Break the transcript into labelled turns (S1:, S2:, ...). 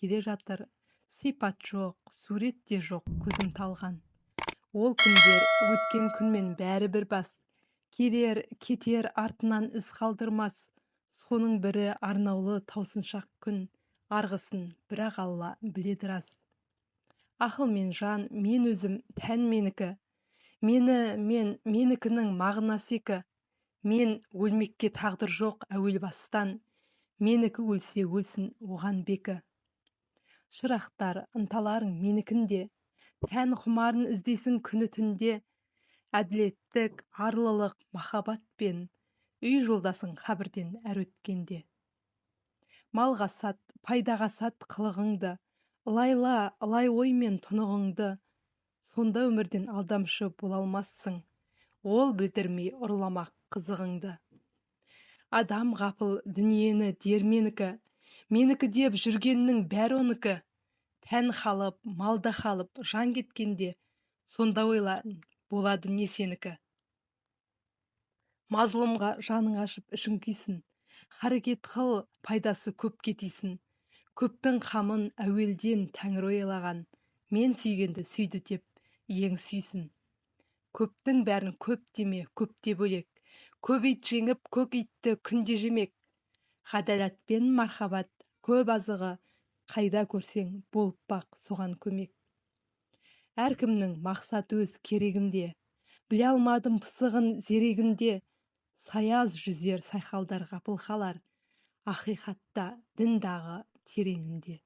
S1: келе жатыр. Сипат жоқ, сурет те жоқ, көзім талған. Ол күндер өткен күнмен бәрі бір бас. Келер, кетер артынан із қалдырмас. Соның бірі арнаулы таусыншақ күн. Арғысын бірақ Алла біледі рас. Ақыл мен жан, мен өзім, тән менікі. Менікінің мағынасы екі. Мен өлмекке тағдыр жоқ әуел бастан. Менікі өлсе өлсін оған бекі. Шырақтар, ынталарың менікінде. Тән құмарын іздесін күні түнде. Әділеттік, арлылық, махаббатпен. Үй жолдасың қабірден әр өткенде. Малға сат, пайдаға сат қылығыңды. Ылайла, ылай оймен тұнығыңды. Сонда өмірден алдамшы бола алмассың. Ол білдірмей ұрламақ қызығыңды. Адам ғапыл дүниені дер менікі. Менікі деп жүргеннің бәрі оныкі. Тән қалып, малда қалып, жан кеткенде, сонда ойла, болады не сенікі. Мазлұмға жаның ашып ішің күйсін. Харекет қыл, пайдасы көп кетейсін. Көптің қамын әуелден Тәңір ойлаған. Мен сүйгенді сүйді деп ең сүйсін. Көптің бәрін көп деме, көпте бөлек. Көп ит жеңіп, көк итті күнде жемек. Ғадалат пен мархабат, көп азығы, қайда көрсең болып бақ соған көмек. Әркімнің мақсаты өз керегінде. Біле алмадым пысығын зерегінде. Саяз жүзер сайқалдар ғапыл қалар. Ақиқатта, діндағы тереңінде.